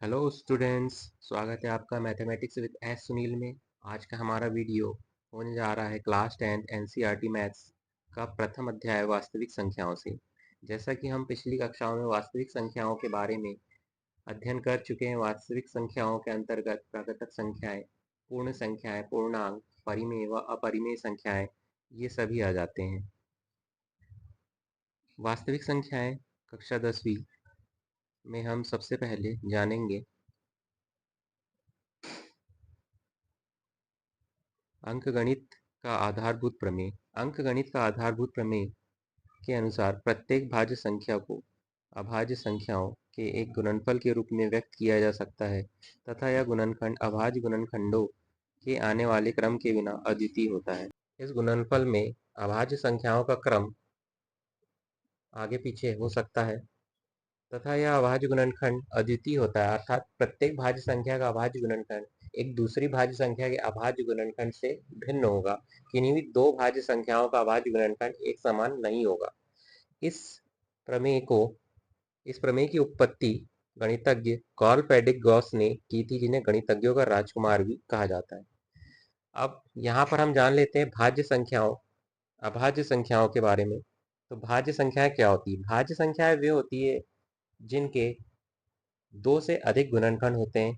Hello students, स्वागत है आपका मैथमेटिक्स विद एस सुनील में। आज का हमारा वीडियो होने जा रहा है क्लास 10 एनसीईआरटी मैथ्स का प्रथम अध्याय वास्तविक संख्याओं से। जैसा कि हम पिछली कक्षाओं में वास्तविक संख्याओं के बारे में अध्ययन कर चुके हैं। वास्तविक संख्याओं के अंतर्गत प्राकृतिक संख्याएं, पूर्ण संख्याएं, पूर्णांक, परिमेय व अपरिमेय संख्याएं, ये सभी आ जाते हैं। वास्तविक संख्याएं कक्षा 10वीं में हम सबसे पहले जानेंगे अंकगणित का आधारभूत प्रमेय। अंकगणित का आधारभूत प्रमेय के अनुसार प्रत्येक भाज्य संख्या को अभाज्य संख्याओं के एक गुणनफल के रूप में व्यक्त किया जा सकता है तथा यह गुणनखंड अभाज्य गुणनखंडों के आने वाले क्रम के बिना अद्वितीय होता है। इस गुणनफल में अभाज्य संख्याओं का क्रम आगे पीछे हो सकता है तथा यह अभाज्य गुणनखंड अद्वितीय होता है, अर्थात प्रत्येक भाज्य संख्या का अभाज्य गुणनखंड एक दूसरी भाज्य संख्या के अभाज्य गुणनखंड से भिन्न होगा। किन्हीं भी दो भाज्य संख्याओं का अभाज्य गुणनखंड एक समान नहीं होगा। इस प्रमेय की उत्पत्ति गणितज्ञ कार्ल फ्रेडरिक गॉस ने की थी, जिन्हें गणितज्ञों का राजकुमार भी कहा जाता है। अब यहाँ पर हम जान लेते हैं भाज्य संख्याओं अभाज्य संख्याओं के बारे में। तो भाज्य संख्याएं क्या होती है? भाज्य संख्याएं वे होती है जिनके दो से अधिक गुणनखंड होते हैं।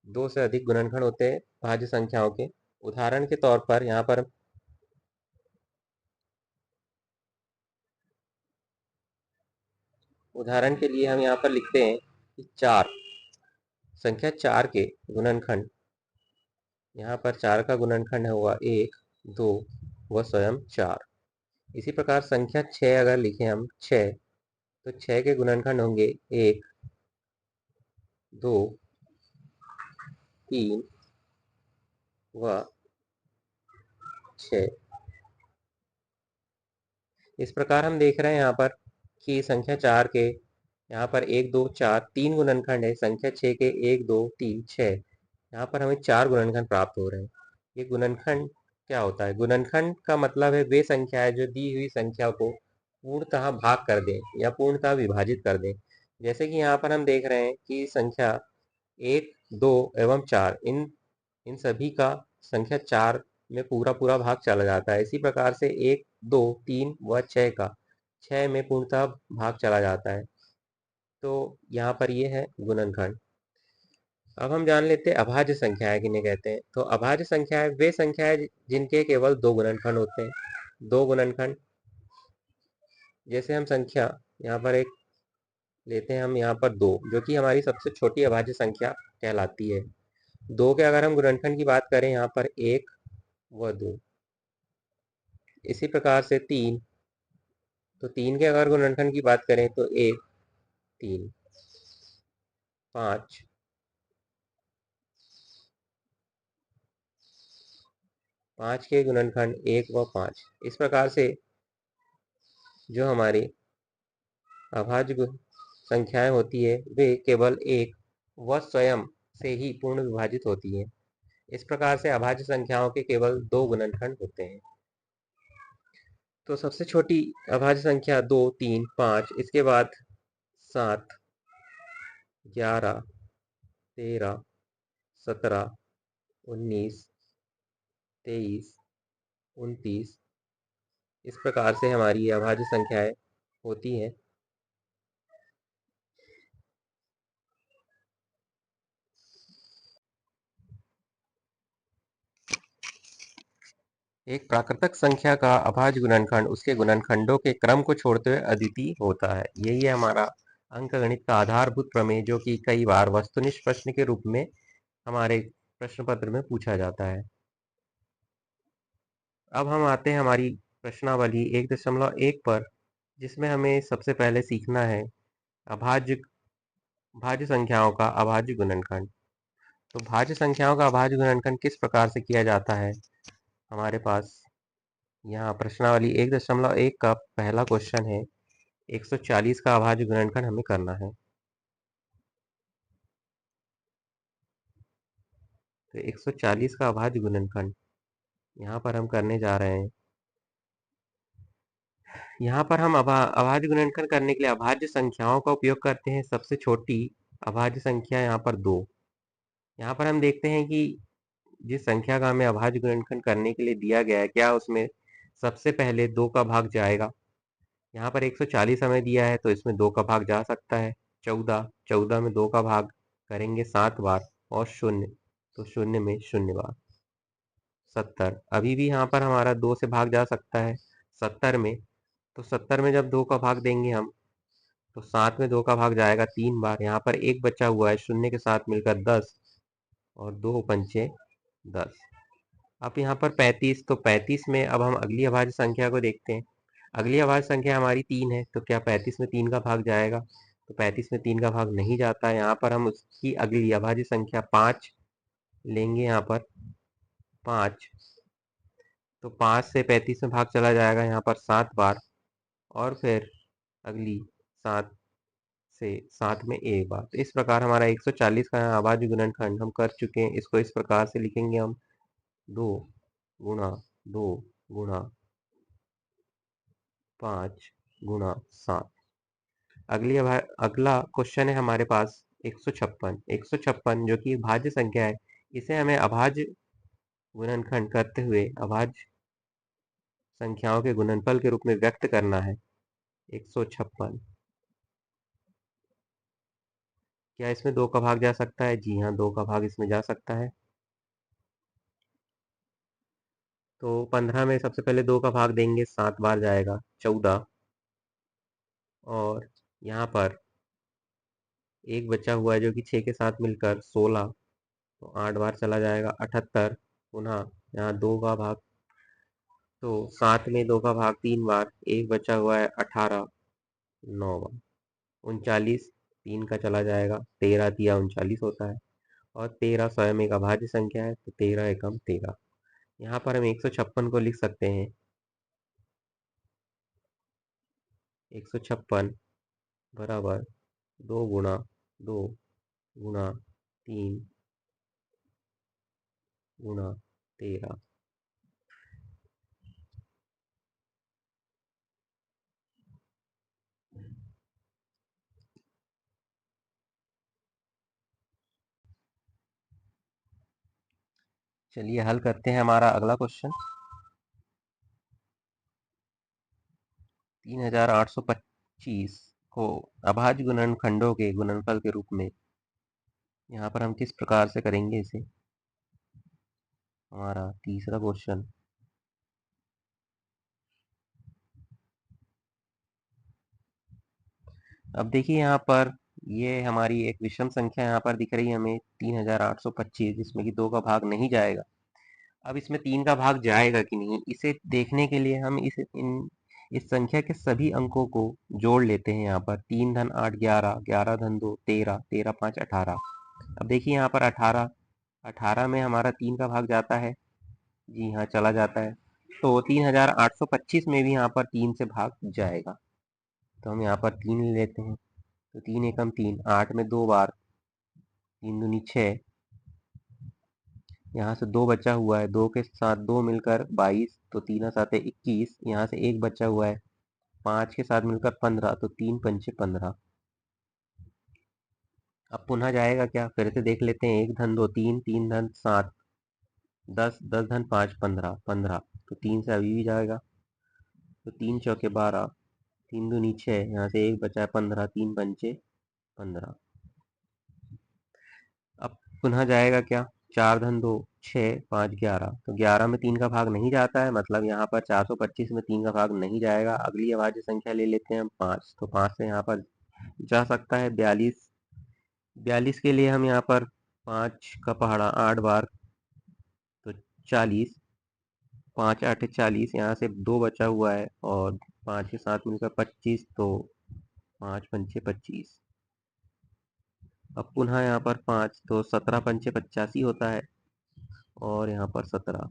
दो से अधिक गुणनखंड होते हैं भाज्य संख्याओं के। उदाहरण के तौर पर यहाँ पर उदाहरण के लिए हम यहाँ पर लिखते हैं कि संख्या 4 के गुणनखंड, यहाँ पर 4 का गुणनखंड हुआ 1, 2 व स्वयं 4। इसी प्रकार संख्या 6 अगर लिखें हम 6, तो 6 के गुणनखंड होंगे 1, 2, 3 व 6। इस प्रकार हम देख रहे हैं यहाँ पर कि संख्या 4 के यहाँ पर 1, 2, 4 3 गुणनखंड है। संख्या 6 के 1, 2, 3, 6, यहाँ पर हमें 4 गुणनखंड प्राप्त हो रहे हैं। ये गुणनखंड क्या होता है? गुणनखंड का मतलब है वे संख्या है जो दी हुई संख्या को पूर्णतः भाग कर दें या पूर्णतः विभाजित कर दें। जैसे कि यहाँ पर हम देख रहे हैं कि संख्या 1, 2 एवं 4 इन इन सभी का संख्या 4 में पूरा पूरा भाग चला जाता है। इसी प्रकार से 1, 2, 3 व 6 का 6 में पूर्णतः भाग चला जाता है। तो यहाँ पर ये है गुणनखंड। अब हम जान लेते हैं अभाज्य संख्याएं किन्हें कहते हैं। तो अभाज्य संख्याएं वे संख्याएं जिनके केवल दो गुणनखंड होते हैं। दो गुणनखंड, जैसे हम संख्या यहाँ पर एक लेते हैं, हम यहाँ पर 2, जो कि हमारी सबसे छोटी अभाज्य संख्या कहलाती है। 2 के अगर हम गुणनखंड की बात करें यहाँ पर 1 व 2। इसी प्रकार से 3, तो 3 के अगर गुणनखंड की बात करें तो 1, 3, 5, 5 के गुणनखंड 1 व 5। इस प्रकार से जो हमारी अभाज्य संख्याएं होती है वे केवल एक व स्वयं से ही पूर्ण विभाजित होती है। इस प्रकार से अभाज्य संख्याओं के केवल दो गुणनखंड होते हैं। तो सबसे छोटी अभाज्य संख्या 2, 3, 5, इसके बाद 7, 11, 13, 17, 19, 23, 29, इस प्रकार से हमारी ये अभाज्य संख्याएं होती हैं। एक प्राकृतिक संख्या का अभाज्य गुणनखंड उसके गुणनखंडों के क्रम को छोड़ते हुए अद्वितीय होता है। यही है हमारा अंकगणित का आधारभूत प्रमेय, जो कि कई बार वस्तुनिष्ठ प्रश्न के रूप में हमारे प्रश्न पत्र में पूछा जाता है। अब हम आते हैं हमारी प्रश्नावली 1.1 पर, जिसमें हमें सबसे पहले सीखना है भाज्य संख्याओं का अभाज्य गुणनखंड। तो भाज्य संख्याओं का अभाज्य गुणनखंड किस प्रकार से किया जाता है? हमारे पास यहाँ प्रश्नावली 1.1 का पहला क्वेश्चन है, 140 का अभाज्य गुणनखंड हमें करना है। तो 140 का अभाज्य गुणनखंड यहाँ पर हम करने जा रहे हैं। यहाँ पर हम अभाज्य गुणनखंड करने के लिए अभाज्य संख्याओं का उपयोग करते हैं। सबसे छोटी अभाज्य संख्या यहाँ पर 2। यहाँ पर हम देखते हैं कि जिस संख्या का हमें अभाज्य गुणनखंड करने के लिए दिया गया है, क्या उसमें सबसे पहले 2 का भाग जाएगा। यहाँ पर 140 हमें दिया है तो इसमें 2 का भाग जा सकता है। 14, 14 में 2 का भाग करेंगे 7 बार, और शून्य, तो शून्य में 0 बार। 70, अभी भी यहाँ पर हमारा 2 से भाग जा सकता है 70 में, तो 70 में जब 2 का भाग देंगे हम, तो 7 में 2 का भाग जाएगा 3 बार। यहाँ पर एक बचा हुआ है, शून्य के साथ मिलकर 10, और 2 पंचे 10। अब यहाँ पर 35, तो 35 में अब हम अगली अभाज्य संख्या को देखते हैं। अगली अभाज्य संख्या हमारी 3 है, तो क्या 35 में 3 का भाग जाएगा। तो 35 में 3 का भाग नहीं जाता है। यहाँ पर हम उसकी अगली अभाज्य संख्या 5 लेंगे। यहाँ पर 5, तो 5 से 35 में भाग चला जाएगा यहाँ पर 7 बार, और फिर अगली 7 से 7 में एक बार। तो इस प्रकार हमारा 140 का यहाँ अभाज्य गुणनखंड हम कर चुके हैं। इसको इस प्रकार से लिखेंगे हम, 2 गुणा 2 गुणा 5 गुणा 7। अगला क्वेश्चन है हमारे पास 156। 156 जो कि एक भाज्य संख्या है, इसे हमें अभाज्य गुणनखंड करते हुए अभाज्य संख्याओं के गुणनफल के रूप में व्यक्त करना है। 156, क्या इसमें 2 का भाग जा सकता है। जी हाँ, 2 का भाग इसमें जा सकता है। तो 15 में सबसे पहले 2 का भाग देंगे, 7 बार जाएगा 14, और यहाँ पर एक बचा हुआ है जो कि 6 के साथ मिलकर 16, तो 8 बार चला जाएगा 78। पुनः यहाँ 2 का भाग, तो 7 में 2 का भाग 3 बार, एक बचा हुआ है 18, 9 बार। 39, 3 का चला जाएगा, 13 तिया 39 होता है, और 13 स्वयं एक अभाज्य संख्या है, तो 13 एकम 13। यहाँ पर हम 156 को लिख सकते हैं। 156 बराबर 2 गुणा 2 गुणा 3 गुणा 13। चलिए हल करते हैं हमारा अगला क्वेश्चन। 3825 को अभाज्य गुणनखंडों के गुणनफल के रूप में यहाँ पर हम किस प्रकार से करेंगे इसे। हमारा तीसरा क्वेश्चन, अब देखिए यहाँ पर ये हमारी एक विषम संख्या यहाँ पर दिख रही है हमें 3825, जिसमें कि 2 का भाग नहीं जाएगा। अब इसमें 3 का भाग जाएगा कि नहीं, इसे देखने के लिए हम इस संख्या के सभी अंकों को जोड़ लेते हैं। यहाँ पर 3 धन 8 11, 11 धन 2 13, 13 5 18। अब देखिए यहाँ पर 18, 18 में हमारा 3 का भाग जाता है। जी हाँ, चला जाता है। तो 3825 में भी यहाँ पर 3 से भाग जाएगा, तो हम यहाँ पर 3 ले लेते हैं। तो 3 एकम 3, 8 में 2 बार, 3 दूनी 6, यहाँ से 2 बचा हुआ है, 2 के साथ 2 मिलकर 22, तो 3 साते 21, यहाँ से 1 बचा हुआ है, 5 के साथ मिलकर 15, तो 3 पंचे 15। अब पुनः जाएगा क्या, फिर से देख लेते हैं। 1 धन 2 3, 3 धन 7 10, 10 धन 5 15, 15, तो 3 से अभी भी जाएगा। तो 3 चौके 12, 3 दूनी 6, यहाँ से 1 बचा है 15, 3 पंचे 15। अब पुनः जाएगा क्या, 4 धन 2 6 5 11, तो 11 में 3 का भाग नहीं जाता है, मतलब यहाँ पर 425 में 3 का भाग नहीं जाएगा। अगली अभाज्य संख्या ले लेते हैं हम 5, तो 5 से यहाँ पर जा सकता है 42। 42 के लिए हम यहाँ पर 5 का पहाड़ा 8 बार, तो 40, 5 8 40, यहाँ से 2 बचा हुआ है, और 5 के साथ मिलकर 25, तो 5 पंचे 25। अब पुनः यहाँ पर 5, तो 17 पंचे 85 होता है, और यहाँ पर 17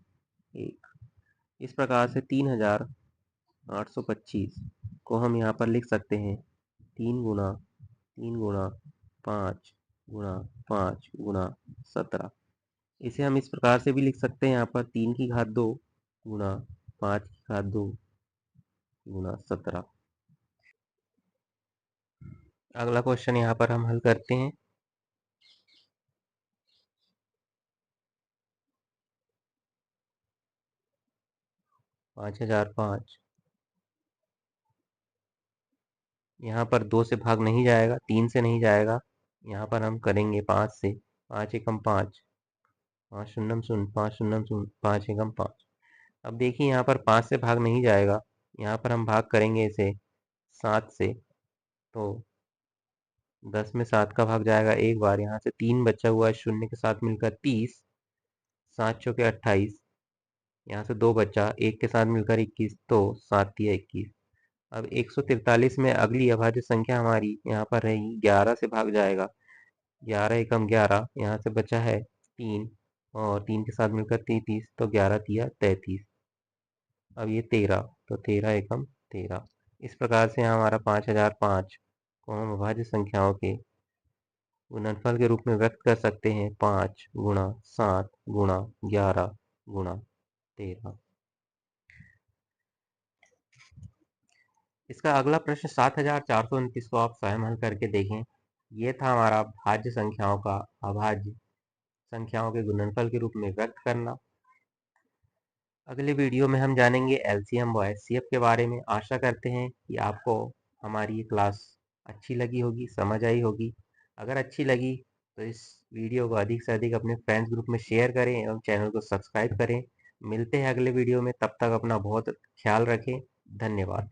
1। इस प्रकार से 3825 को हम यहाँ पर लिख सकते हैं 3 गुणा 5 गुणा 5 गुणा 17। इसे हम इस प्रकार से भी लिख सकते हैं, यहाँ पर 3 की घात 2 गुणा 5 की घात 2 गुणा 17। अगला क्वेश्चन यहाँ पर हम हल करते हैं। 5005। यहाँ पर 2 से भाग नहीं जाएगा, 3 से नहीं जाएगा, यहाँ पर हम करेंगे 5 से। 5 एकम 5, 5 शून्यम शून्य, 5 शून्यम शून्य, 5 एकम 5। अब देखिए यहाँ पर 5 से भाग नहीं जाएगा, यहाँ पर हम भाग करेंगे इसे 7 से, तो 10 में 7 का भाग जाएगा एक बार, यहाँ से 3 बचा हुआ है, शून्य के साथ मिलकर 30, 7 चौके 28, यहाँ से 2 बचा, एक के साथ मिलकर 21, तो 7 तिया 21। अब 143 में अगली अभाज्य संख्या हमारी यहाँ पर रहेगी, 11 से भाग जाएगा, 11 एकम 11, यहाँ से बचा है 3, और 3 के साथ मिलकर 33, तो 11 तिया 33। अब ये 13, तो 13 एकम 13। इस प्रकार से हमारा 5005 को हम अभाज्य संख्याओं के गुणनफल के रूप में व्यक्त कर सकते हैं, 5 गुणा 7 गुणा 11 गुणा 13। इसका अगला प्रश्न 7429 को आप स्वयं हल करके देखें। ये था हमारा भाज्य संख्याओं का अभाज्य संख्याओं के गुणनफल के रूप में व्यक्त करना। अगले वीडियो में हम जानेंगे एलसीएम व एचसीएफ के बारे में। आशा करते हैं कि आपको हमारी ये क्लास अच्छी लगी होगी, समझ आई होगी। अगर अच्छी लगी तो इस वीडियो को अधिक से अधिक अपने फ्रेंड्स ग्रुप में शेयर करें एवं चैनल को सब्सक्राइब करें। मिलते हैं अगले वीडियो में, तब तक अपना बहुत ख्याल रखें। धन्यवाद।